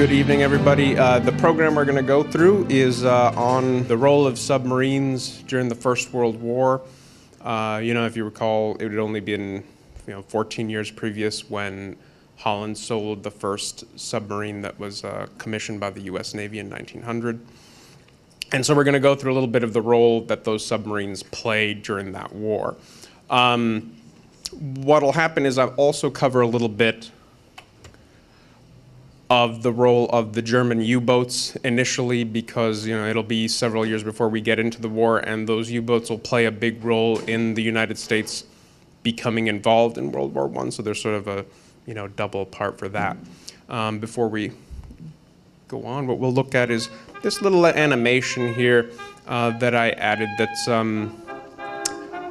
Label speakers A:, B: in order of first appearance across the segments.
A: Good evening, everybody. The program we're going to go through is on the role of submarines during the First World War. If you recall, it had only been 14 years previous when Holland sold the first submarine that was commissioned by the U.S. Navy in 1900. And so we're going to go through a little bit of the role that those submarines played during that war. What'll happen is I'll also cover a little bit of the role of the German U-boats initially, because it'll be several years before we get into the war, and those U-boats will play a big role in the United States becoming involved in World War I. So there's sort of a double part for that. Before we go on, what we'll look at is this little animation here that I added that's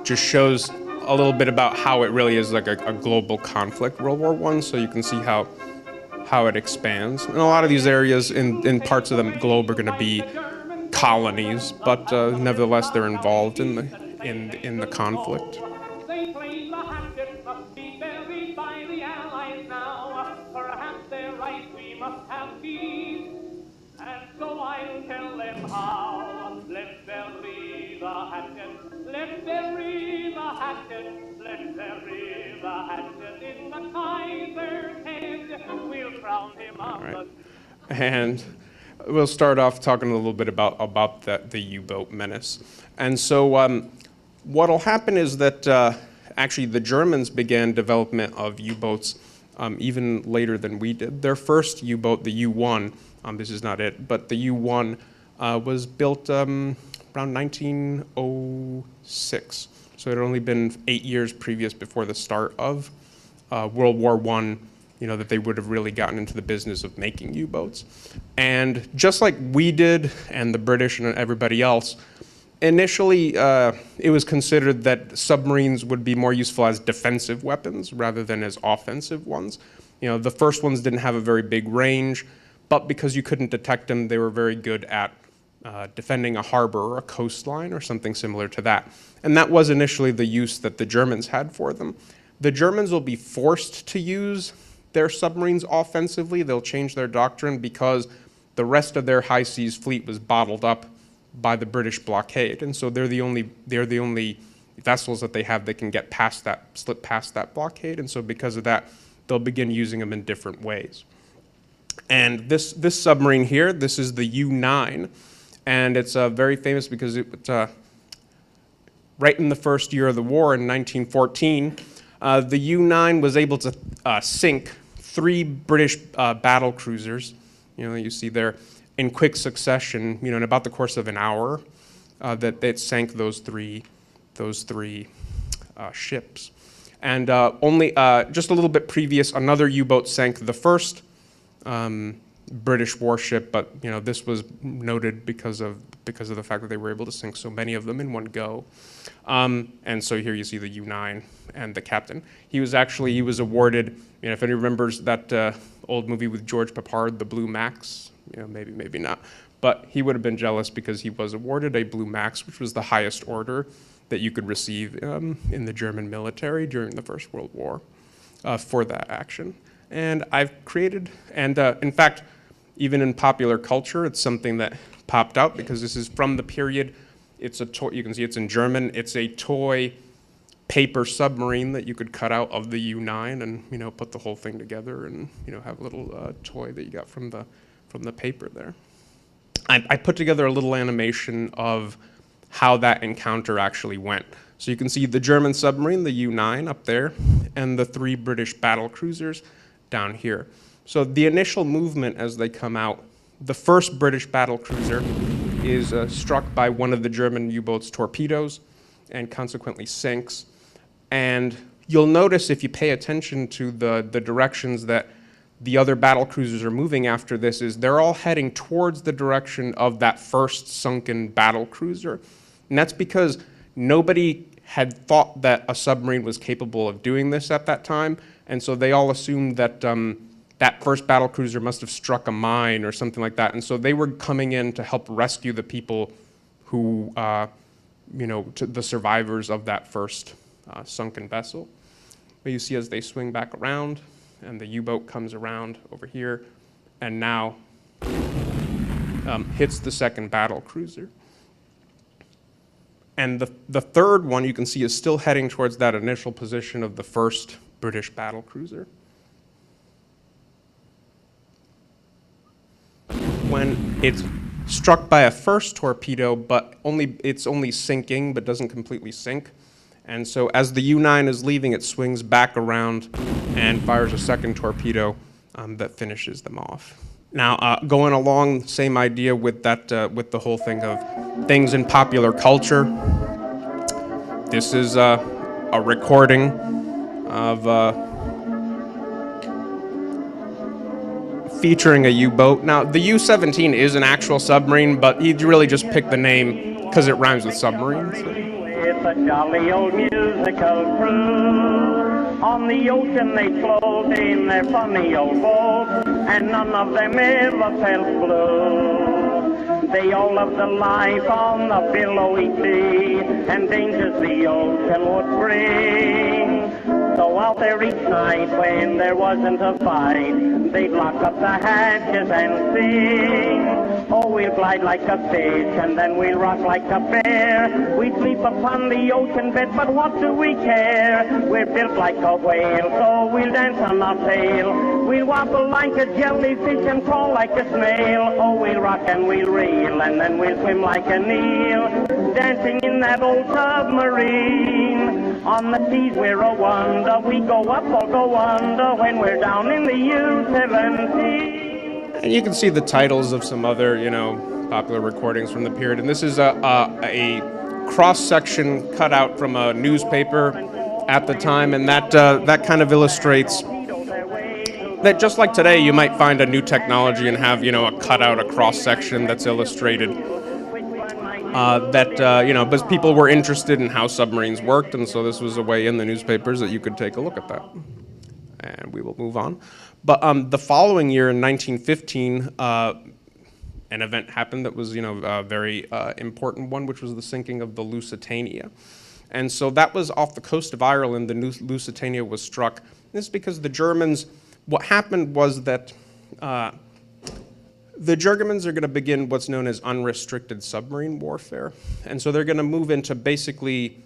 A: just shows a little bit about how it really is like a global conflict, World War I. So you can see how it expands. And a lot of these areas in parts of the globe are going to be colonies, but nevertheless they're involved in the conflict.
B: Let them read the hatchet, let them read the hatchet in the Kaiser's head. We'll crown him up.
A: Right. And we'll start off talking a little bit about the U-boat Menace. And so what'll happen is that actually the Germans began development of U-boats even later than we did. Their first U-boat, the U-1, this is not it, but the U-1 was built around 1906. So it had only been 8 years previous before the start of World War I, that they would have really gotten into the business of making U-boats. And just like we did, and the British and everybody else, initially it was considered that submarines would be more useful as defensive weapons rather than as offensive ones. The first ones didn't have a very big range, but because you couldn't detect them, they were very good at defending a harbor or a coastline or something similar to that. And that was initially the use that the Germans had for them. The Germans will be forced to use their submarines offensively. They'll change their doctrine because the rest of their high seas fleet was bottled up by the British blockade. And so they're the only vessels that they have that can slip past that blockade. And so because of that, they'll begin using them in different ways. And this submarine here, this is the U-9. And it's very famous because right in the first year of the war in 1914, the U-9 was able to sink 3 British battle cruisers, you see there, in quick succession, in about the course of an hour, that it sank those three ships. And only just a little bit previous, another U-boat sank the first British warship, but this was noted because of the fact that they were able to sink so many of them in one go. And so here you see the U-9 and the captain. He was awarded, if anyone remembers that old movie with George Peppard, The Blue Max, maybe not, but he would have been jealous because he was awarded a Blue Max, which was the highest order that you could receive in the German military during the First World War for that action. And I've created, and in fact, even in popular culture, it's something that popped out because this is from the period. It's a toy, you can see it's in German. It's a toy paper submarine that you could cut out of the U-9 and put the whole thing together and have a little toy that you got from the paper there. I put together a little animation of how that encounter actually went. So you can see the German submarine, the U-9 up there, and the 3 British battle cruisers down here. So the initial movement as they come out, the first British battle cruiser is struck by one of the German U-boat's torpedoes and consequently sinks. And you'll notice if you pay attention to the directions that the other battle cruisers are moving after this is they're all heading towards the direction of that first sunken battle cruiser. And that's because nobody had thought that a submarine was capable of doing this at that time. And so they all assumed that that first battle cruiser must have struck a mine or something like that. And so they were coming in to help rescue the people who, the survivors of that first sunken vessel. But you see as they swing back around and the U-boat comes around over here, and now hits the second battle cruiser. And the third one, you can see, is still heading towards that initial position of the first British battle cruiser. When it's struck by a first torpedo, but it's only sinking, but doesn't completely sink. And so as the U-9 is leaving, it swings back around and fires a second torpedo that finishes them off. Now, going along, same idea with that, with the whole thing of things in popular culture. This is a recording of featuring a U-boat. Now, the U-17 is an actual submarine, but he really just picked the name because it rhymes with submarines.
B: With a jolly old musical crew, on the ocean they float in their funny old boat, and none of them ever felt blue. They all love the life on the billowy sea, and dangers the ocean would bring. So out there each night when there wasn't a fight, they'd lock up the hatches and sing. Oh, we'll glide like a fish and then we'll rock like a bear. We sleep upon the ocean bed, but what do we care? We're built like a whale, so we'll dance on our tail. We'll wobble like a jellyfish and crawl like a snail. Oh, we'll rock and we'll reel and then we'll swim like an eel, dancing in that old submarine. On the seas we're a wonder, we go up or go under when we're down in the U-17.
A: And you can see the titles of some other, popular recordings from the period. And this is a cross-section cut out from a newspaper at the time, and that kind of illustrates that just like today, you might find a new technology and have, a cutout, a cross-section that's illustrated. But people were interested in how submarines worked, and so this was a way in the newspapers that you could take a look at that. And we will move on. But the following year, in 1915, an event happened that was, a very important one, which was the sinking of the Lusitania. And so that was off the coast of Ireland. The Lusitania was struck. This is because the Germans, what happened was that the Germans are going to begin what's known as unrestricted submarine warfare. And so they're going to move into basically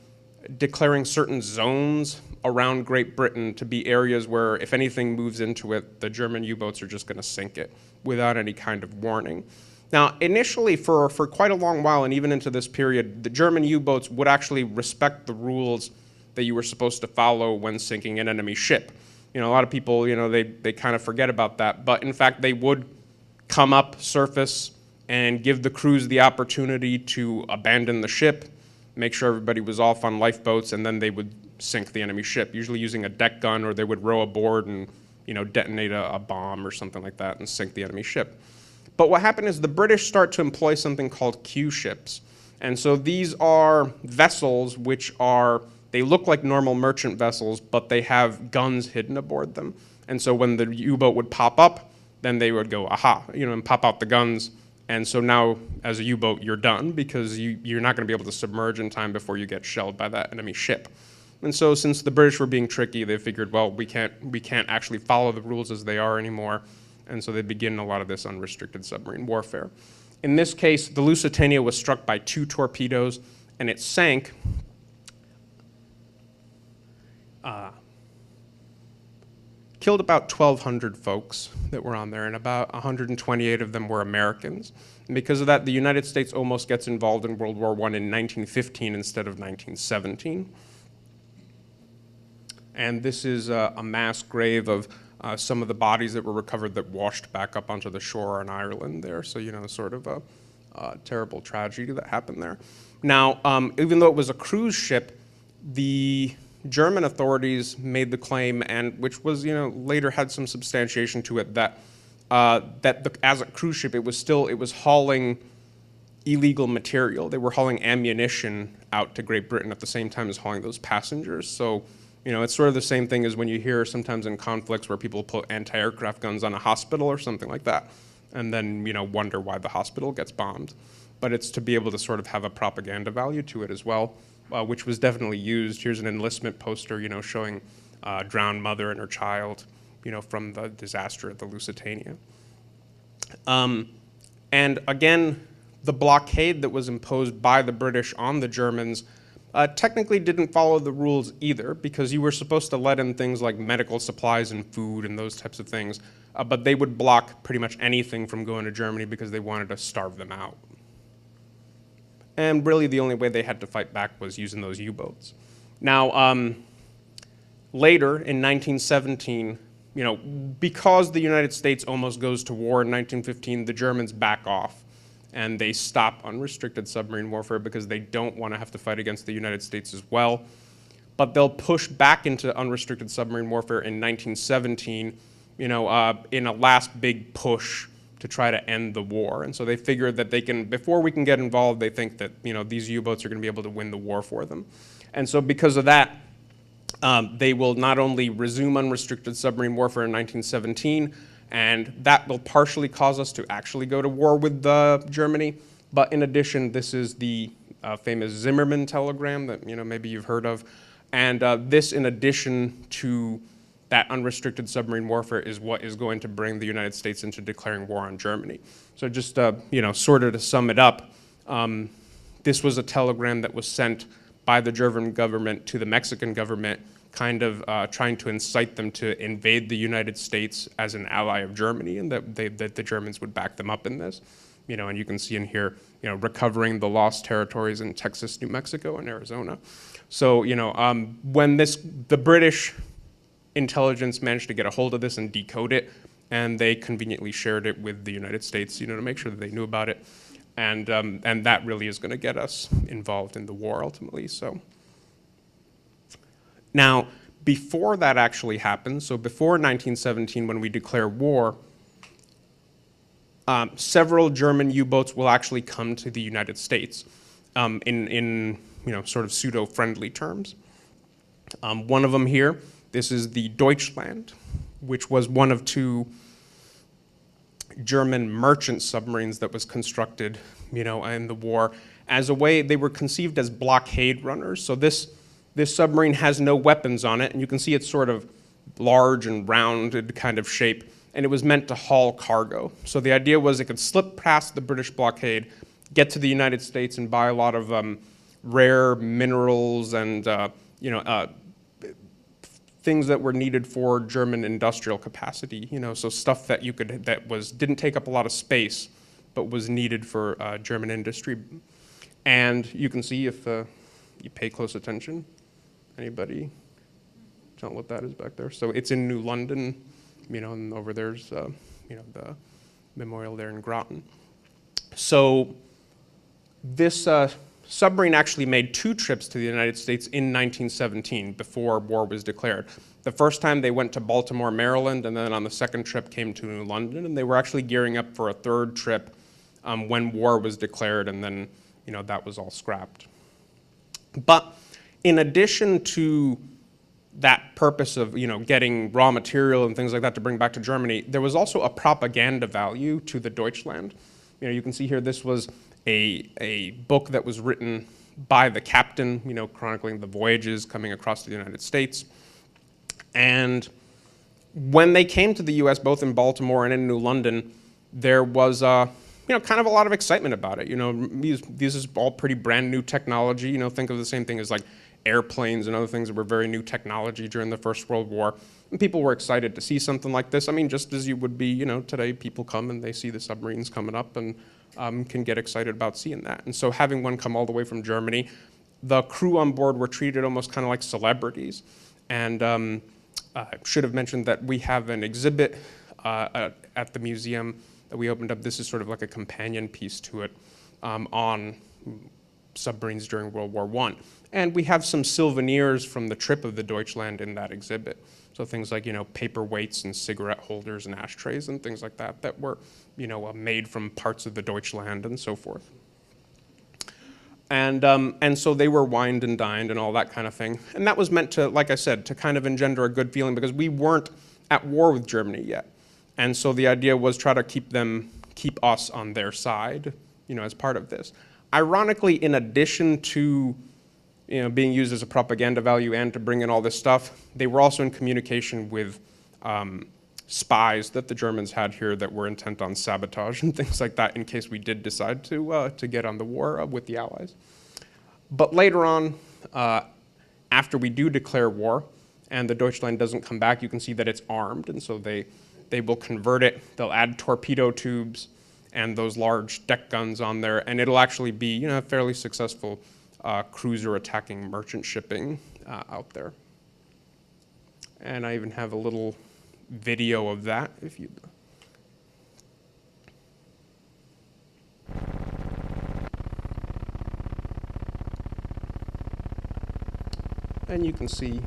A: declaring certain zones around Great Britain to be areas where if anything moves into it, the German U-boats are just going to sink it without any kind of warning. Now, initially, for quite a long while, and even into this period, the German U-boats would actually respect the rules that you were supposed to follow when sinking an enemy ship. A lot of people, they kind of forget about that. But in fact, they would come up, surface, and give the crews the opportunity to abandon the ship, make sure everybody was off on lifeboats, and then they would sink the enemy ship, usually using a deck gun, or they would row aboard and detonate a bomb or something like that and sink the enemy ship. But what happened is the British start to employ something called Q ships. And so these are vessels they look like normal merchant vessels, but they have guns hidden aboard them. And so when the U-boat would pop up, then they would go, aha, and pop out the guns. And so now, as a U-boat, you're done because you're not going to be able to submerge in time before you get shelled by that enemy ship. And so since the British were being tricky, they figured, well, we can't actually follow the rules as they are anymore. And so they begin a lot of this unrestricted submarine warfare. In this case, the Lusitania was struck by 2 torpedoes, and it sank. Killed about 1,200 folks that were on there, and about 128 of them were Americans. And because of that, the United States almost gets involved in World War I in 1915 instead of 1917. And this is a mass grave of some of the bodies that were recovered that washed back up onto the shore in Ireland there. So, sort of a terrible tragedy that happened there. Now, even though it was a cruise ship, the German authorities made the claim, and which was, later had some substantiation to it, that as a cruise ship, it was hauling illegal material. They were hauling ammunition out to Great Britain at the same time as hauling those passengers. So, it's sort of the same thing as when you hear sometimes in conflicts where people put anti-aircraft guns on a hospital or something like that, and then, wonder why the hospital gets bombed. But it's to be able to sort of have a propaganda value to it as well. Which was definitely used. Here's an enlistment poster, showing a drowned mother and her child, from the disaster at the Lusitania. And again, the blockade that was imposed by the British on the Germans technically didn't follow the rules either, because you were supposed to let in things like medical supplies and food and those types of things, but they would block pretty much anything from going to Germany because they wanted to starve them out. And really the only way they had to fight back was using those U-boats. Now, later in 1917, because the United States almost goes to war in 1915, the Germans back off and they stop unrestricted submarine warfare because they don't want to have to fight against the United States as well. But they'll push back into unrestricted submarine warfare in 1917, in a last big push to try to end the war. And so they figure that they can, before we can get involved, they think that, these U-boats are going to be able to win the war for them. And so because of that, they will not only resume unrestricted submarine warfare in 1917, and that will partially cause us to actually go to war with Germany, but in addition, this is the famous Zimmermann telegram that maybe you've heard of, and this, in addition to that unrestricted submarine warfare, is what is going to bring the United States into declaring war on Germany. So just sort of to sum it up, this was a telegram that was sent by the German government to the Mexican government, kind of trying to incite them to invade the United States as an ally of Germany, and that the Germans would back them up in this. And you can see in here, recovering the lost territories in Texas, New Mexico, and Arizona. So, when the British intelligence managed to get a hold of this and decode it, and they conveniently shared it with the United States, to make sure that they knew about it. And that really is going to get us involved in the war ultimately. So now, before that actually happened, so before 1917 when we declare war, several German U-boats will actually come to the United States in sort of pseudo-friendly terms. One of them here, this is the Deutschland, which was one of two German merchant submarines that was constructed, in the war. As a way, they were conceived as blockade runners. So this submarine has no weapons on it, and you can see it's sort of large and rounded kind of shape, and it was meant to haul cargo. So the idea was it could slip past the British blockade, get to the United States, and buy a lot of rare minerals and things that were needed for German industrial capacity. So stuff that didn't take up a lot of space, but was needed for German industry. And you can see if you pay close attention. Anybody know what that is back there? So it's in New London, and over there's the memorial there in Groton. So this submarine actually made 2 trips to the United States in 1917 before war was declared. The first time they went to Baltimore, Maryland, and then on the second trip came to New London, and they were actually gearing up for a third trip when war was declared, and then that was all scrapped. But in addition to that purpose of getting raw material and things like that to bring back to Germany, there was also a propaganda value to the Deutschland. You can see here this was a book that was written by the captain, chronicling the voyages coming across the United States. And when they came to the U.S., both in Baltimore and in New London, there was kind of a lot of excitement about it. This is all pretty brand new technology. Think of the same thing as like airplanes and other things that were very new technology during the First World War. And people were excited to see something like this. I mean, just as you would be, today people come and they see the submarines coming up and can get excited about seeing that. And so having one come all the way from Germany, the crew on board were treated almost kind of like celebrities. And I should have mentioned that we have an exhibit at the museum that we opened up. This is sort of like a companion piece to it on submarines during World War I. And we have some souvenirs from the trip of the Deutschland in that exhibit. So things like, paperweights and cigarette holders and ashtrays and things like that that were, made from parts of the Deutschland and so forth. And so they were wined and dined and all that kind of thing. And that was meant to, like I said, to kind of engender a good feeling because we weren't at war with Germany yet. And so the idea was try to keep us on their side, as part of this. Ironically, in addition to being used as a propaganda value and to bring in all this stuff, they were also in communication with spies that the Germans had here that were intent on sabotage and things like that in case we did decide to get on the war with the Allies. But later on, after we do declare war and the Deutschland doesn't come back, you can see that it's armed, and so they will convert it. They'll add torpedo tubes and those large deck guns on there, and it'll actually be, you know, a fairly successful cruiser attacking merchant shipping out there. And I even have a little video of that if you. And you can see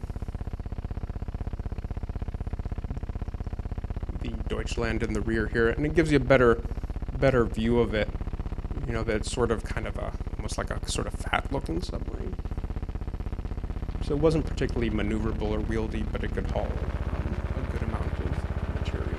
A: the Deutschland in the rear here, and it gives you a better view of it. You know, that it's sort of kind of almost like a sort of fat-looking submarine. So it wasn't particularly maneuverable or wieldy, but it could haul a good amount of material.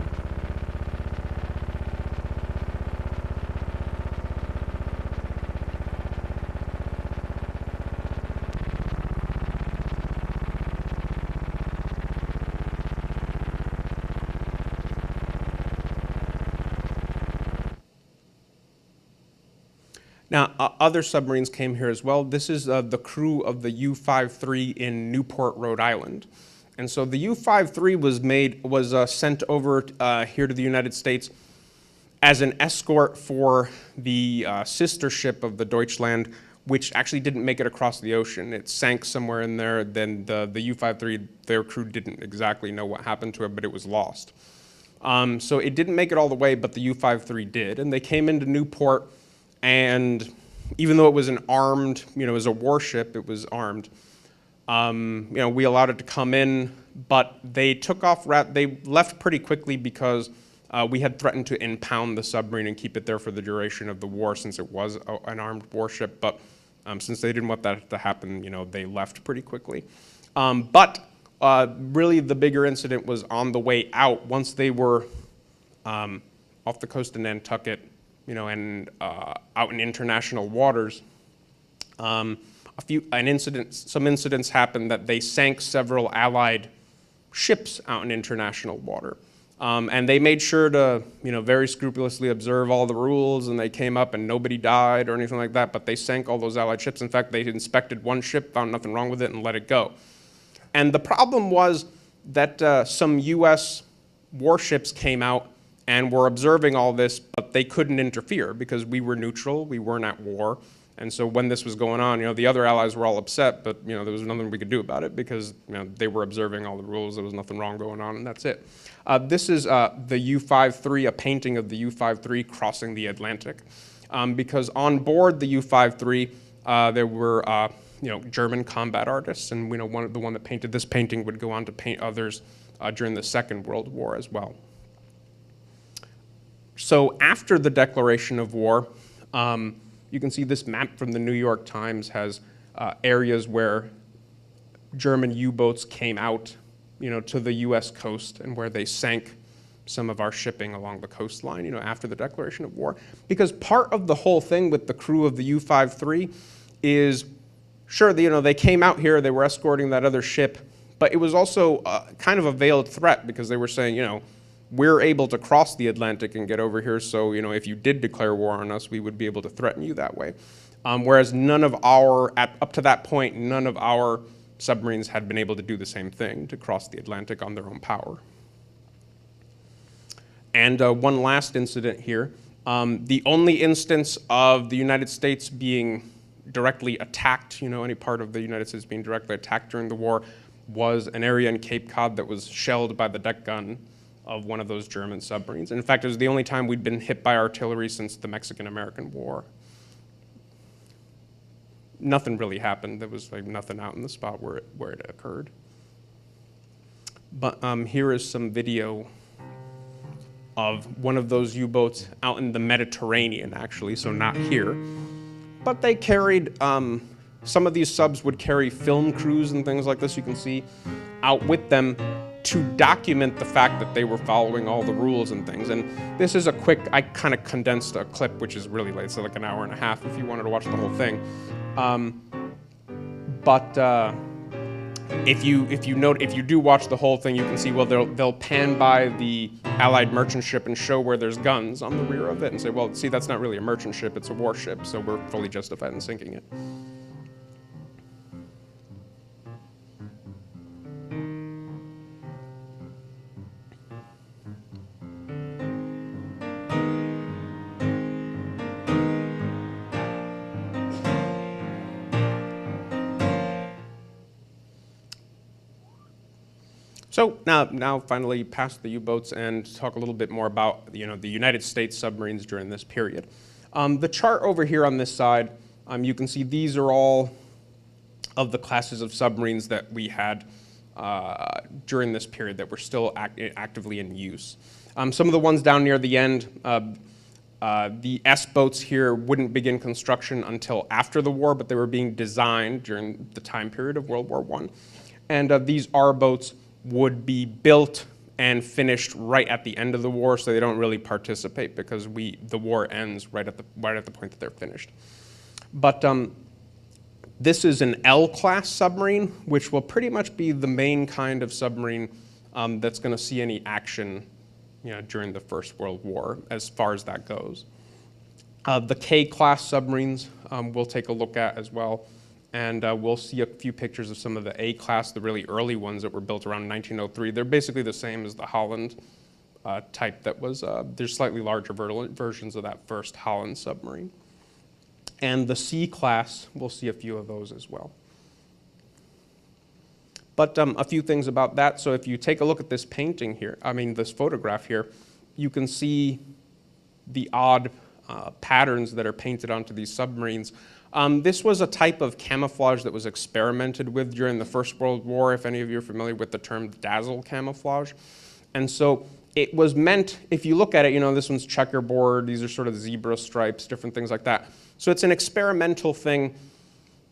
A: Now, other submarines came here as well. This is the crew of the U-53 in Newport, Rhode Island. And so the U-53 was sent over here to the United States as an escort for the sister ship of the Deutschland, which actually didn't make it across the ocean. It sank somewhere in there. Then the U-53, their crew didn't exactly know what happened to it, but it was lost. So it didn't make it all the way, but the U-53 did. And they came into Newport, and even though it was an armed, you know, it was a warship, it was armed, you know, we allowed it to come in, but they took off, they left pretty quickly because we had threatened to impound the submarine and keep it there for the duration of the war since it was an armed warship, but since they didn't want that to happen, you know, they left pretty quickly. But really the bigger incident was on the way out. Once they were off the coast of Nantucket, you know, and out in international waters, some incidents happened that they sank several Allied ships out in international water. And they made sure to, you know, very scrupulously observe all the rules, and they came up and nobody died or anything like that, but they sank all those Allied ships. In fact, they inspected one ship, found nothing wrong with it, and let it go. And the problem was that some US warships came out and were observing all this, but they couldn't interfere because we were neutral, we weren't at war. And so when this was going on, you know, the other allies were all upset, but, you know, there was nothing we could do about it because, you know, they were observing all the rules, there was nothing wrong going on, and that's it. This is the U-53, a painting of the U-53 crossing the Atlantic. Because on board the U-53, there were, you know, German combat artists, and, you know, the one that painted this painting would go on to paint others during the Second World War as well. So after the declaration of war, you can see this map from the New York Times has areas where German U-boats came out, you know, to the U.S. coast and where they sank some of our shipping along the coastline, you know, after the declaration of war. Because part of the whole thing with the crew of the U-53 is, sure, you know, they came out here, they were escorting that other ship, but it was also kind of a veiled threat because they were saying, you know, we're able to cross the Atlantic and get over here, so, you know, if you did declare war on us, we would be able to threaten you that way. Whereas none of our, up to that point, none of our submarines had been able to do the same thing, to cross the Atlantic on their own power. And one last incident here. The only instance of the United States being directly attacked, you know, any part of the United States being directly attacked during the war was an area in Cape Cod that was shelled by the deck gun of one of those German submarines. And in fact, it was the only time we'd been hit by artillery since the Mexican-American War. Nothing really happened. There was like nothing out in the spot where it occurred. But here is some video of one of those U-boats out in the Mediterranean, actually, so not here. But they carried, some of these subs would carry film crews and things like this, you can see, out with them to document the fact that they were following all the rules and things. And this is a quick, I kind of condensed a clip, which is really late, so like an hour and a half if you wanted to watch the whole thing. if you do watch the whole thing, you can see, well, they'll pan by the Allied merchant ship and show where there's guns on the rear of it and say, well, see, that's not really a merchant ship, it's a warship, so we're fully justified in sinking it. So now finally past the U-boats and talk a little bit more about the United States submarines during this period. The chart over here on this side, you can see these are all of the classes of submarines that we had during this period that were still actively in use. Some of the ones down near the end, the S-boats here wouldn't begin construction until after the war, but they were being designed during the time period of World War I. And these R-boats would be built and finished right at the end of the war, so they don't really participate because the war ends right at the point that they're finished. But this is an L-class submarine, which will pretty much be the main kind of submarine that's going to see any action, during the First World War, as far as that goes. The K-class submarines we'll take a look at as well. And we'll see a few pictures of some of the A-class, the really early ones that were built around 1903. They're basically the same as the Holland type that was, there's slightly larger versions of that first Holland submarine. And the C-class, we'll see a few of those as well. But a few things about that. So if you take a look at this painting here, this photograph here, you can see the odd patterns that are painted onto these submarines. This was a type of camouflage that was experimented with during the First World War, if any of you are familiar with the term dazzle camouflage. And so it was meant, if you look at it, this one's checkerboard, these are sort of zebra stripes, different things like that. So it's an experimental thing.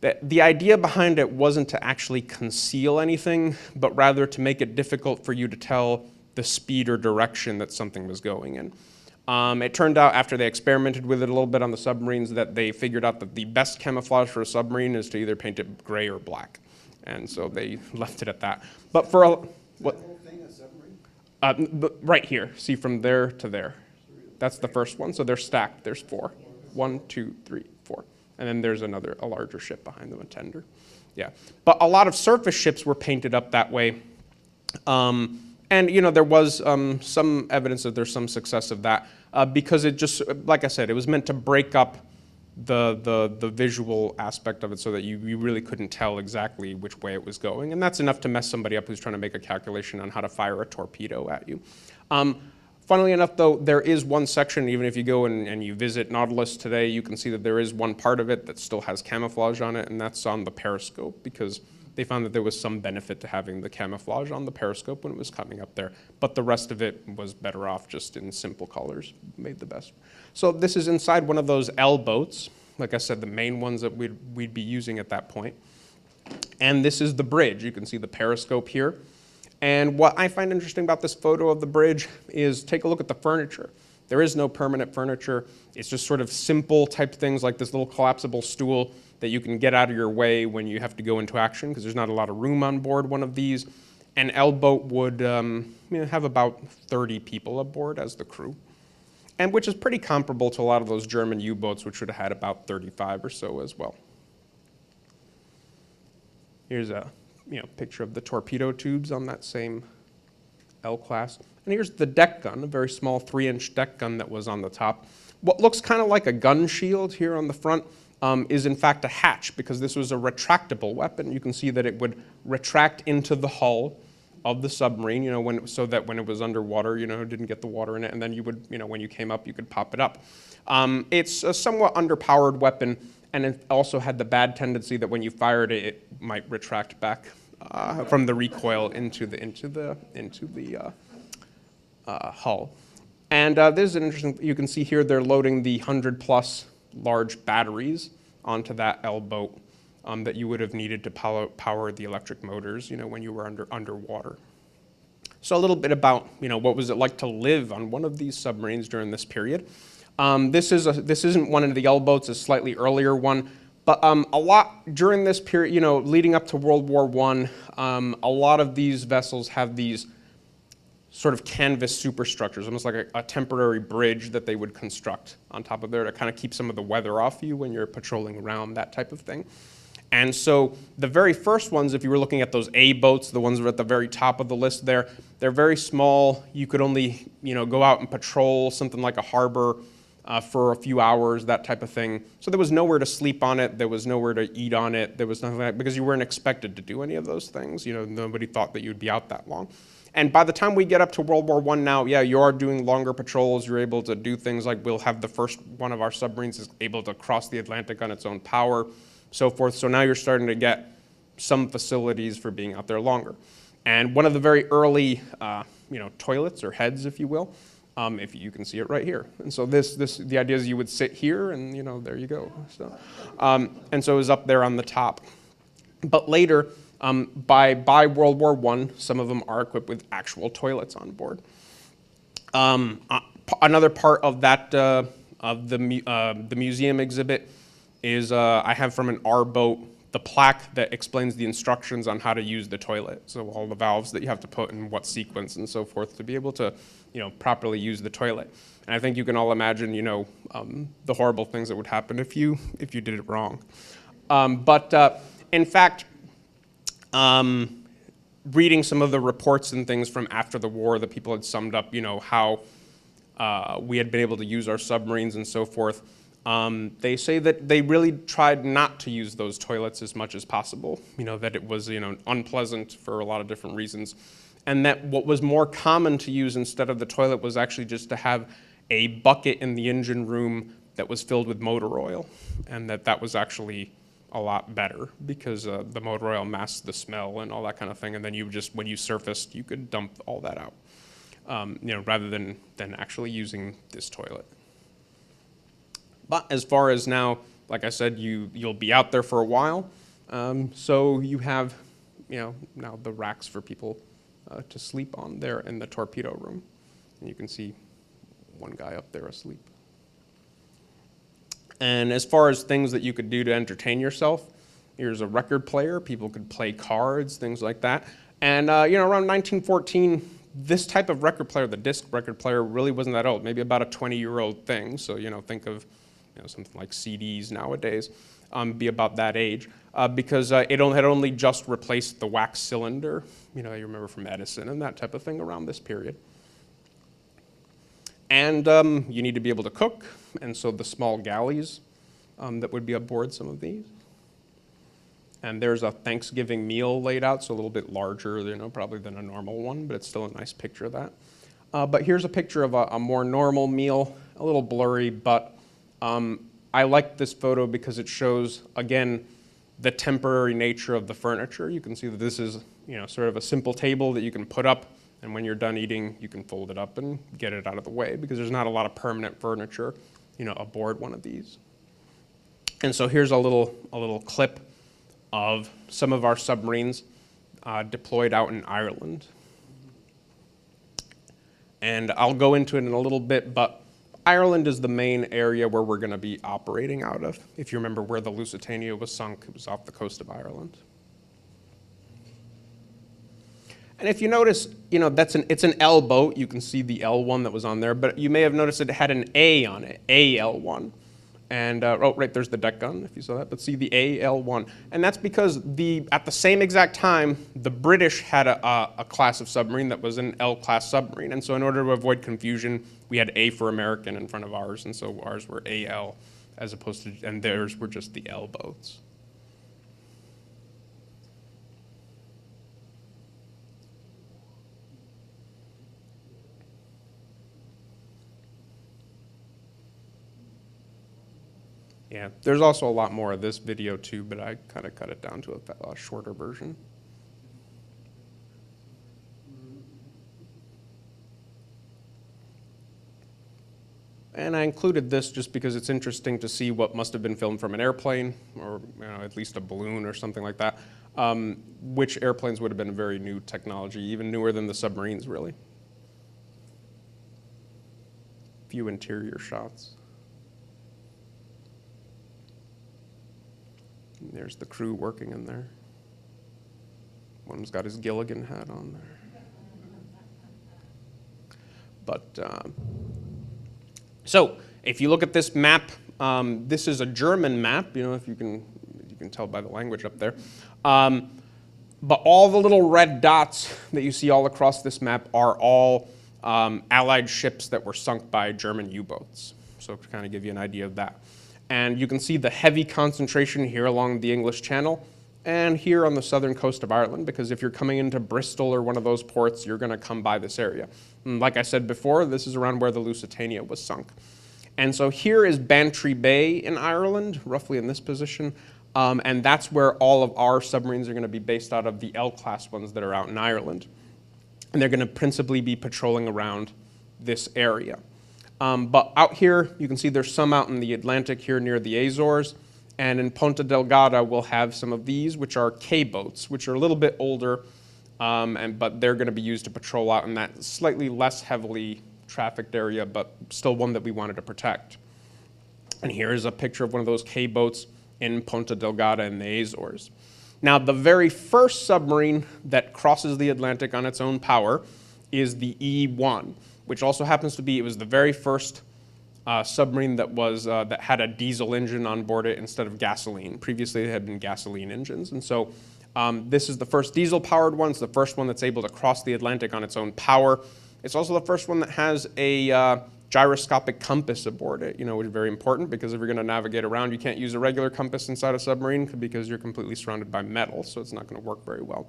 A: That the idea behind it wasn't to actually conceal anything, but rather to make it difficult for you to tell the speed or direction that something was going in. It turned out after they experimented with it a little bit on the submarines that they figured out that the best camouflage for a submarine is to either paint it gray or black. And so they left it at that. But for what?
C: Whole thing a submarine?
A: Right here, see from there to there. That's the first one, so they're stacked. There's 4. 1, 2, 3, 4. And then there's a larger ship behind them, a tender. Yeah, but a lot of surface ships were painted up that way. And there was some evidence that there's some success of that because it just, like I said, it was meant to break up the visual aspect of it so that you really couldn't tell exactly which way it was going. And that's enough to mess somebody up who's trying to make a calculation on how to fire a torpedo at you. Funnily enough, though, there is one section, even if you go and you visit Nautilus today, you can see that there is one part of it that still has camouflage on it, and that's on the Periscope, because they found that there was some benefit to having the camouflage on the Periscope when it was coming up there. But the rest of it was better off just in simple colors, made the best. So this is inside one of those L boats, like I said, the main ones that we'd be using at that point. And this is the bridge. You can see the Periscope here. And what I find interesting about this photo of the bridge is take a look at the furniture. There is no permanent furniture. It's just sort of simple type things like this little collapsible stool that you can get out of your way when you have to go into action because there's not a lot of room on board one of these. An L boat would have about 30 people aboard as the crew, and which is pretty comparable to a lot of those German U-boats, which would have had about 35 or so as well. Here's a picture of the torpedo tubes on that same L-class. And here's the deck gun, a very small 3-inch deck gun that was on the top. What looks kind of like a gun shield here on the front is in fact a hatch, because this was a retractable weapon. You can see that it would retract into the hull of the submarine, so that when it was underwater, it didn't get the water in it, and then you would, when you came up, you could pop it up. It's a somewhat underpowered weapon, and it also had the bad tendency that when you fired it, it might retract back from the recoil into the hull. And this is an interesting. You can see here they're loading the 100+ large batteries onto that L boat that you would have needed to power the electric motors, when you were underwater. So a little bit about, what was it like to live on one of these submarines during this period. This isn't one of the L boats, a slightly earlier one, But a lot during this period, you know, leading up to World War I, a lot of these vessels have these sort of canvas superstructures, almost like a temporary bridge that they would construct on top of there to kind of keep some of the weather off you when you're patrolling around, that type of thing. And so the very first ones, if you were looking at those A boats, the ones that are at the very top of the list there, they're very small. You could only, you know, go out and patrol something like a harbor for a few hours, that type of thing. So there was nowhere to sleep on it. There was nowhere to eat on it. There was nothing like that, because you weren't expected to do any of those things. You know, nobody thought that you'd be out that long. And by the time we get up to World War I now, yeah, you are doing longer patrols. You're able to do things like we'll have the first one of our submarines is able to cross the Atlantic on its own power, so forth. So now you're starting to get some facilities for being out there longer. And one of the very early, you know, toilets or heads, if you will, if you can see it right here. And so the idea is you would sit here and, you know, there you go. So, and so it was up there on the top. But later, by World War I, some of them are equipped with actual toilets on board. Another part of that, of the museum exhibit is I have from an R boat the plaque that explains the instructions on how to use the toilet. So all the valves that you have to put in what sequence and so forth to be able to, you know, properly use the toilet. And I think you can all imagine, you know, the horrible things that would happen if you did it wrong. In fact, reading some of the reports and things from after the war that people had summed up, you know, how we had been able to use our submarines and so forth. They say that they really tried not to use those toilets as much as possible, you know, that it was, you know, unpleasant for a lot of different reasons. And that what was more common to use instead of the toilet was actually just to have a bucket in the engine room that was filled with motor oil. And that was actually a lot better because the motor oil masks the smell and all that kind of thing. And then you just, when you surfaced, you could dump all that out, you know, rather than actually using this toilet. But as far as now, like I said, you'll be out there for a while. So you have, you know, now the racks for people to sleep on there in the torpedo room. And you can see one guy up there asleep. And as far as things that you could do to entertain yourself, here's a record player. People could play cards, things like that. And, you know, around 1914, this type of record player, the disc record player, really wasn't that old, maybe about a 20-year-old thing. So, you know, think of, you know, something like CDs nowadays, be about that age, because it had only just replaced the wax cylinder, you know, you remember from Edison and that type of thing around this period. And you need to be able to cook, and so the small galleys that would be aboard some of these. And there's a Thanksgiving meal laid out, so a little bit larger, you know, probably than a normal one, but it's still a nice picture of that. But here's a picture of a more normal meal, a little blurry, but I like this photo because it shows, again, the temporary nature of the furniture. You can see that this is, you know, sort of a simple table that you can put up, and when you're done eating, you can fold it up and get it out of the way because there's not a lot of permanent furniture, you know, aboard one of these. And so here's a little clip of some of our submarines deployed out in Ireland. And I'll go into it in a little bit, but Ireland is the main area where we're going to be operating out of. If you remember where the Lusitania was sunk, it was off the coast of Ireland. And if you notice, you know, it's an L boat. You can see the L1 that was on there, but you may have noticed it had an A on it, AL1. And, oh, right, there's the deck gun, if you saw that, but see the AL1. And that's because at the same exact time, the British had a class of submarine that was an L-class submarine. And so in order to avoid confusion, we had A for American in front of ours, and so ours were AL, as opposed to, and theirs were just the L boats. Yeah, there's also a lot more of this video too, but I kind of cut it down to a shorter version. And I included this just because it's interesting to see what must have been filmed from an airplane, or, you know, at least a balloon or something like that, which airplanes would have been a very new technology, even newer than the submarines, really. Few interior shots. There's the crew working in there. One of them's got his Gilligan hat on there. But, so, if you look at this map, this is a German map, if you can tell by the language up there. But all the little red dots that you see all across this map are all Allied ships that were sunk by German U-boats. So to kind of give you an idea of that. And you can see the heavy concentration here along the English Channel and here on the southern coast of Ireland, because if you're coming into Bristol or one of those ports, you're going to come by this area. And like I said before, this is around where the Lusitania was sunk. And so here is Bantry Bay in Ireland, roughly in this position. And that's where all of our submarines are going to be based out of, the L-class ones that are out in Ireland. And they're going to principally be patrolling around this area. But out here, you can see there's some out in the Atlantic here near the Azores. And in Ponta Delgada, we'll have some of these, which are K-boats, which are a little bit older, but they're going to be used to patrol out in that slightly less heavily trafficked area, but still one that we wanted to protect. And here is a picture of one of those K-boats in Ponta Delgada in the Azores. Now, the very first submarine that crosses the Atlantic on its own power is the E-1, which also happens to be, it was the very first submarine that was that had a diesel engine on board it instead of gasoline. Previously, it had been gasoline engines, and so this is the first diesel-powered one. It's the first one that's able to cross the Atlantic on its own power. It's also the first one that has a gyroscopic compass aboard it, which is very important because if you're going to navigate around, you can't use a regular compass inside a submarine because you're completely surrounded by metal, so it's not going to work very well.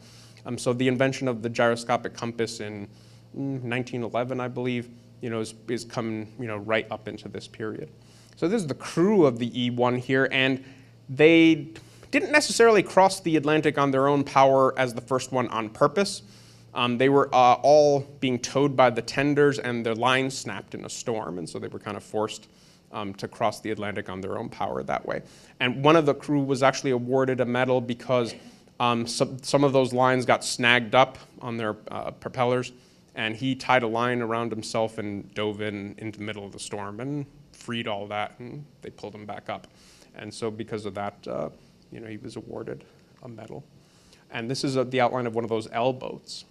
A: So the invention of the gyroscopic compass in 1911, I believe, is coming, right up into this period. So this is the crew of the E-1 here, and they didn't necessarily cross the Atlantic on their own power as the first one on purpose. They were all being towed by the tenders, and their lines snapped in a storm, and so they were kind of forced to cross the Atlantic on their own power that way. And one of the crew was actually awarded a medal because some of those lines got snagged up on their propellers, and he tied a line around himself and dove into the middle of the storm and freed all that, and they pulled him back up. And so because of that, he was awarded a medal. And this is the outline of one of those L boats.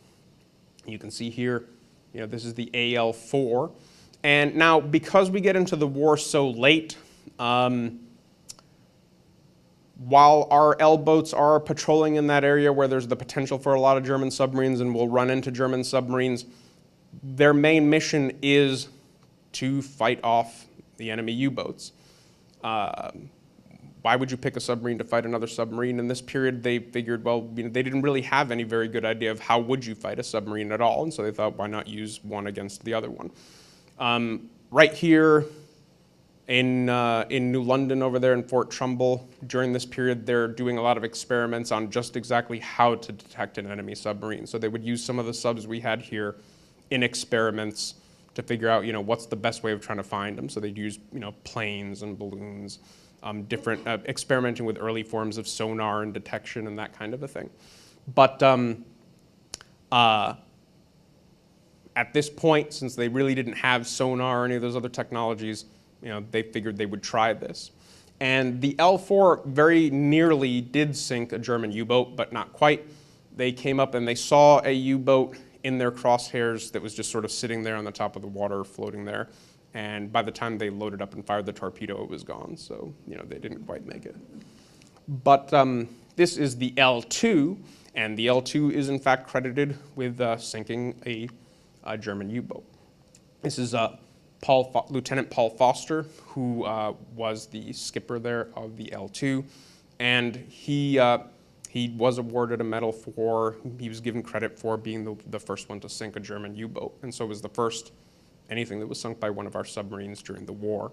A: You can see here, this is the AL-4. And now, because we get into the war so late, while our L boats are patrolling in that area where there's the potential for a lot of German submarines and will run into German submarines, their main mission is to fight off the enemy U-boats. Why would you pick a submarine to fight another submarine? In this period, they figured, well, they didn't really have any very good idea of how would you fight a submarine at all, and so they thought, why not use one against the other one? Right here in New London over there in Fort Trumbull, during this period, they're doing a lot of experiments on just exactly how to detect an enemy submarine. So they would use some of the subs we had here in experiments to figure out, what's the best way of trying to find them. So they'd use, planes and balloons, different experimenting with early forms of sonar and detection and that kind of a thing. But at this point, since they really didn't have sonar or any of those other technologies, they figured they would try this. And the L-4 very nearly did sink a German U-boat, but not quite. They came up and they saw a U-boat in their crosshairs that was just sort of sitting there on the top of the water, floating there. And by the time they loaded up and fired the torpedo, it was gone. So, they didn't quite make it. But this is the L-2, and the L-2 is in fact credited with sinking a German U-boat. This is Lieutenant Paul Foster, who was the skipper there of the L-2, and he was awarded a medal he was given credit for being the first one to sink a German U-boat, and so was the first anything that was sunk by one of our submarines during the war.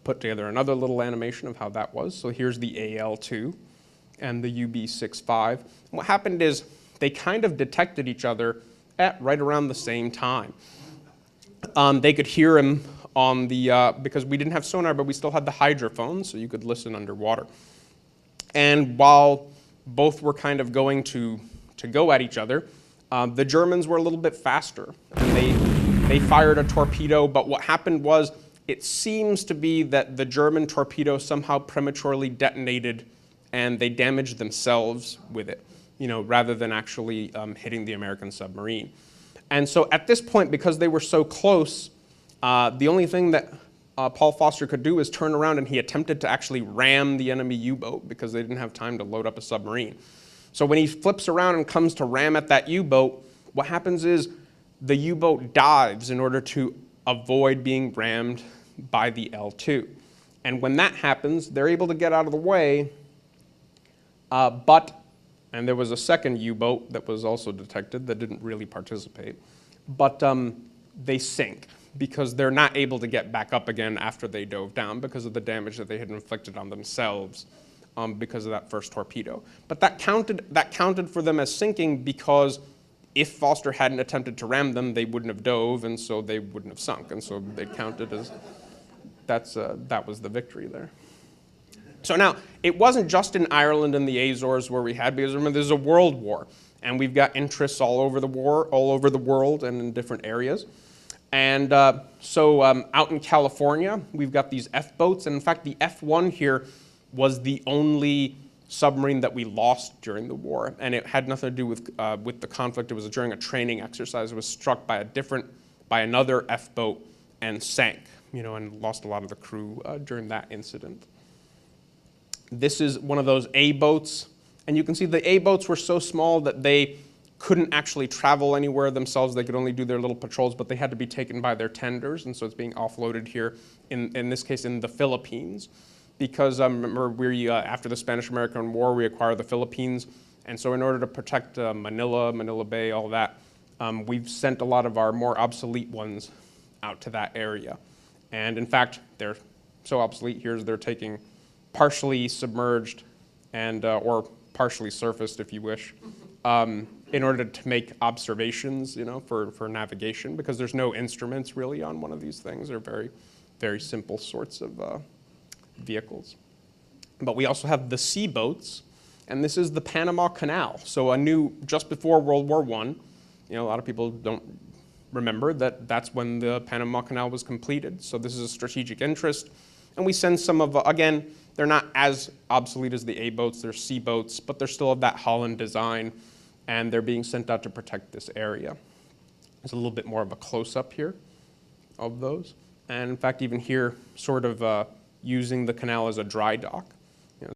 A: Put together another little animation of how that was. So here's the AL-2 and the UB-65. And what happened is they kind of detected each other at right around the same time. They could hear him on the, because we didn't have sonar, but we still had the hydrophone, so you could listen underwater. And while both were kind of going to go at each other, the Germans were a little bit faster, and they fired a torpedo, but what happened was it seems to be that the German torpedo somehow prematurely detonated and they damaged themselves with it, rather than actually hitting the American submarine. And so at this point, because they were so close, the only thing that Paul Foster could do was turn around, and he attempted to actually ram the enemy U-boat because they didn't have time to load up a submarine. So when he flips around and comes to ram at that U-boat, what happens is the U-boat dives in order to avoid being rammed by the L-2. And when that happens, they're able to get out of the way, and there was a second U-boat that was also detected that didn't really participate, but they sink because they're not able to get back up again after they dove down because of the damage that they had inflicted on themselves because of that first torpedo. But that counted for them as sinking because if Foster hadn't attempted to ram them, they wouldn't have dove, and so they wouldn't have sunk, and so they counted as that was the victory there. So now, it wasn't just in Ireland and the Azores where we had, because remember, there's a world war, and we've got interests all over the world and in different areas. And so out in California, we've got these F-boats, and in fact, the F-1 here was the only submarine that we lost during the war, and it had nothing to do with the conflict. It was during a training exercise. It was struck by another F-boat and sank, and lost a lot of the crew during that incident. This is one of those A-boats, and you can see the A-boats were so small that they couldn't actually travel anywhere themselves. They could only do their little patrols, but they had to be taken by their tenders, and so it's being offloaded here, in this case, in the Philippines. Because remember, after the Spanish-American War, we acquired the Philippines, and so in order to protect Manila Bay, all that, we've sent a lot of our more obsolete ones out to that area. And in fact, they're so obsolete here, they're taking partially submerged and or partially surfaced, if you wish, in order to make observations, for navigation, because there's no instruments really on one of these things. They're very, very simple sorts of vehicles. But we also have the sea boats, and this is the Panama Canal. So just before World War I, a lot of people don't remember that that's when the Panama Canal was completed. So this is a strategic interest. And we send some of, again, they're not as obsolete as the A-boats, they're sea boats, but they're still of that Holland design, and they're being sent out to protect this area. There's a little bit more of a close-up here of those. And in fact, even here, sort of using the canal as a dry dock.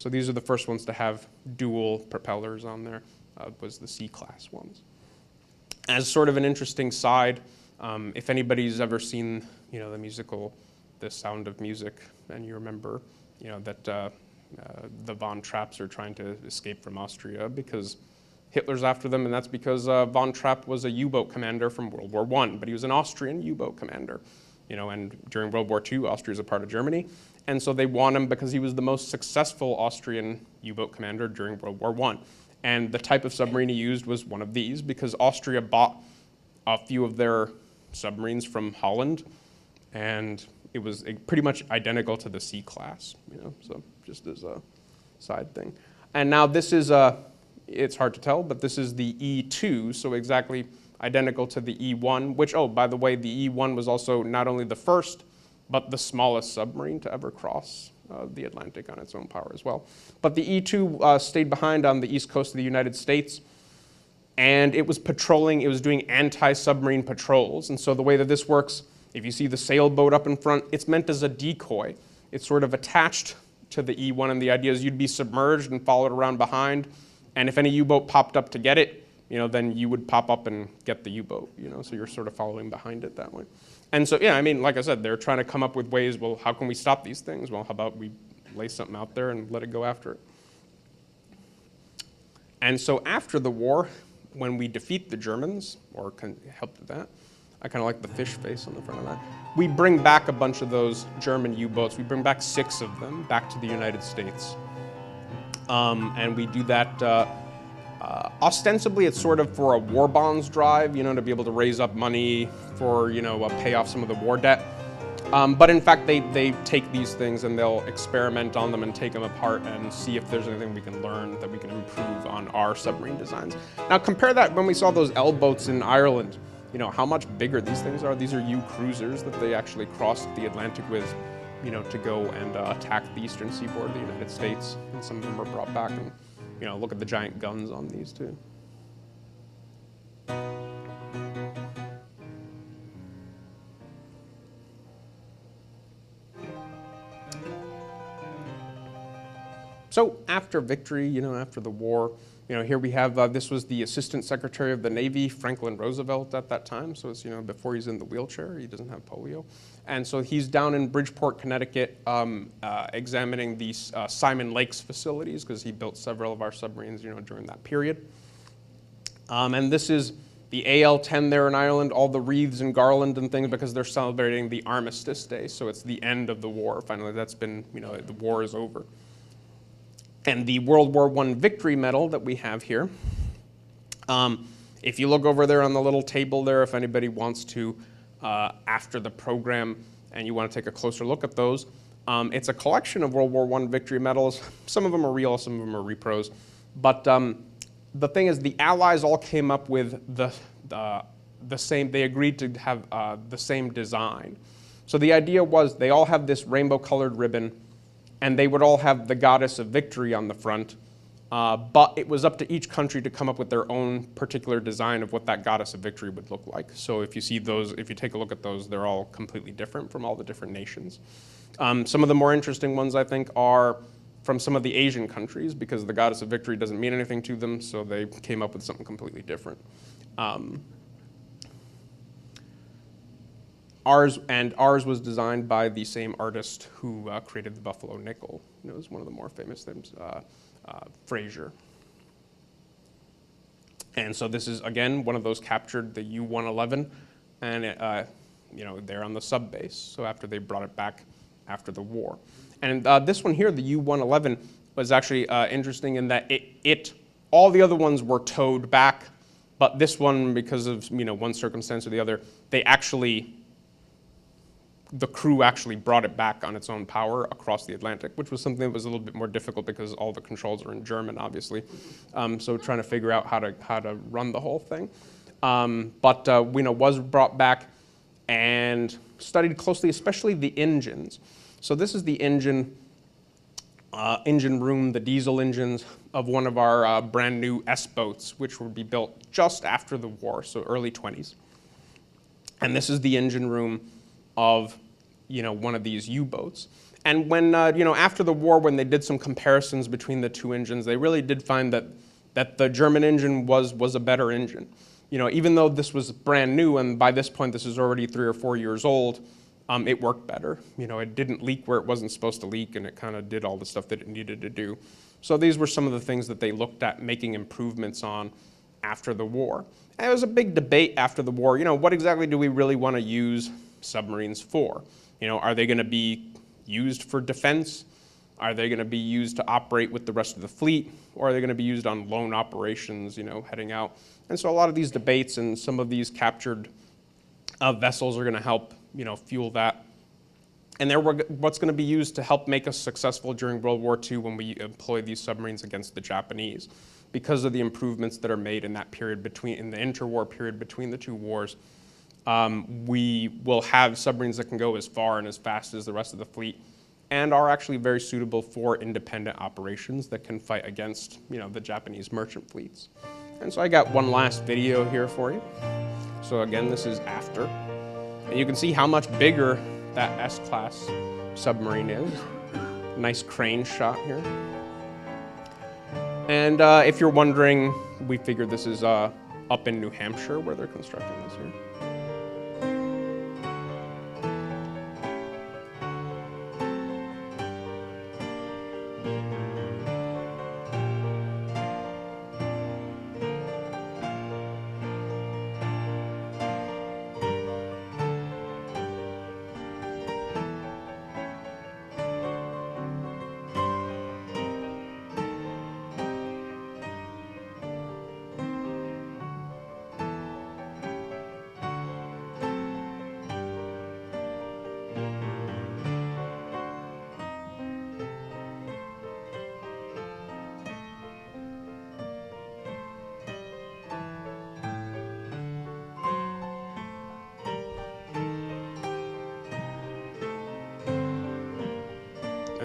A: So these are the first ones to have dual propellers on there, was the C-class ones. As sort of an interesting side, if anybody's ever seen, the musical The Sound of Music, and you remember, that the Von Trapps are trying to escape from Austria because Hitler's after them, and that's because Von Trapp was a U-boat commander from World War I, but he was an Austrian U-boat commander. And during World War II, Austria is a part of Germany, and so they want him because he was the most successful Austrian U-boat commander during World War I. And the type of submarine he used was one of these, because Austria bought a few of their submarines from Holland, and it was pretty much identical to the C-class, so just as a side thing. And now this is, it's hard to tell, but this is the E2, so exactly identical to the E1, which, oh, by the way, the E1 was also not only the first, but the smallest submarine to ever cross the Atlantic on its own power as well. But the E2 stayed behind on the east coast of the United States, and it was patrolling, it was doing anti-submarine patrols. And so the way that this works, if you see the sailboat up in front, it's meant as a decoy. It's sort of attached to the E1, and the idea is you'd be submerged and followed around behind, and if any U-boat popped up to get it, then you would pop up and get the U-boat, so you're sort of following behind it that way. And so, yeah, I mean, like I said, they're trying to come up with ways, well, how can we stop these things? Well, how about we lay something out there and let it go after it? And so after the war, when we defeat the Germans, or can help with that, I kind of like the fish face on the front of that, we bring back a bunch of those German U-boats. We bring back 6 of them back to the United States. And we do that, ostensibly it's sort of for a war bonds drive, to be able to raise up money for, pay off some of the war debt. But in fact, they take these things and they'll experiment on them and take them apart and see if there's anything we can learn that we can improve on our submarine designs. Now compare that when we saw those L boats in Ireland. you know, how much bigger these things are. These are U cruisers that they actually crossed the Atlantic with, you know, to go and attack the eastern seaboard of the United States. And some of them were brought back, and, you know, look at the giant guns on these too. So after victory, you know, after the war, you know, here we have, this was the Assistant Secretary of the Navy, Franklin Roosevelt at that time. So it's, you know, before he's in the wheelchair, he doesn't have polio. And so he's down in Bridgeport, Connecticut, examining these Simon Lakes facilities, because he built several of our submarines, you know, during that period. And this is the AL-10 there in Ireland, all the wreaths and garland and things, because they're celebrating the Armistice Day. So it's the end of the war. Finally, that's been, you know, the war is over. And the World War I Victory Medal that we have here, if you look over there on the little table there, if anybody wants to, after the program, and you want to take a closer look at those, it's a collection of World War I Victory Medals. Some of them are real, some of them are repros. But the thing is, the Allies all came up with the same, they agreed to have the same design. So the idea was they all have this rainbow-colored ribbon, and they would all have the goddess of victory on the front, but it was up to each country to come up with their own particular design of what that goddess of victory would look like. So if you see those, if you take a look at those, they're all completely different from all the different nations. Some of the more interesting ones, I think, are from some of the Asian countries, because the goddess of victory doesn't mean anything to them, so they came up with something completely different. Ours was designed by the same artist who created the Buffalo Nickel. It was one of the more famous things, Fraser. And so this is, again, one of those captured, the U-111, and you know, they're on the sub base, so after they brought it back after the war. And this one here, the U-111, was actually interesting in that all the other ones were towed back, but this one, because of, you know, one circumstance or the other, the crew actually brought it back on its own power across the Atlantic, which was something that was a little bit more difficult because all the controls are in German, obviously. So trying to figure out how to run the whole thing. But you know, was brought back and studied closely, especially the engines. So this is the engine room, the diesel engines of one of our brand new S-boats, which would be built just after the war, so early 20s. And this is the engine room of, you know, one of these U-boats. And when, you know, after the war, when they did some comparisons between the two engines, they really did find that the German engine was a better engine. You know, even though this was brand new, and by this point this is already 3 or 4 years old, it worked better. You know, it didn't leak where it wasn't supposed to leak, and it kind of did all the stuff that it needed to do. So these were some of the things that they looked at making improvements on after the war. And it was a big debate after the war, you know, what exactly do we really want to use submarines for? You know, are they going to be used for defense? Are they going to be used to operate with the rest of the fleet? Or are they going to be used on lone operations, you know, heading out? And so a lot of these debates and some of these captured vessels are going to help, you know, fuel that. And they're what's going to be used to help make us successful during World War II when we employ these submarines against the Japanese. Because of the improvements that are made in that period in the interwar period between the two wars, we will have submarines that can go as far and as fast as the rest of the fleet, and are actually very suitable for independent operations that can fight against, you know, the Japanese merchant fleets. And so I got one last video here for you. So again, this is after. And you can see how much bigger that S-class submarine is. Nice crane shot here. And if you're wondering, we figured this is up in New Hampshire where they're constructing this here.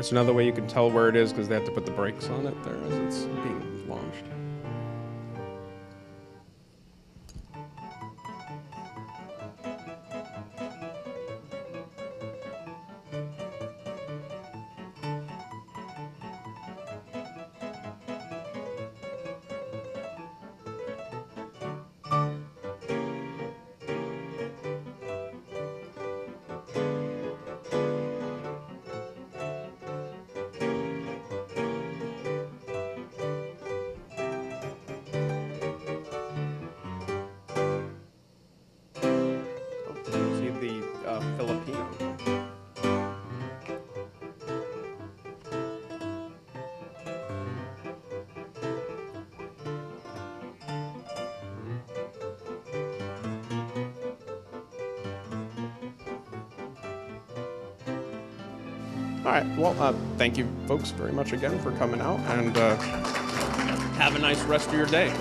A: That's another way you can tell where it is because they have to put the brakes on it there as it's being launched. See the Filipino. All right. Well, thank you folks very much again for coming out, and have a nice rest of your day.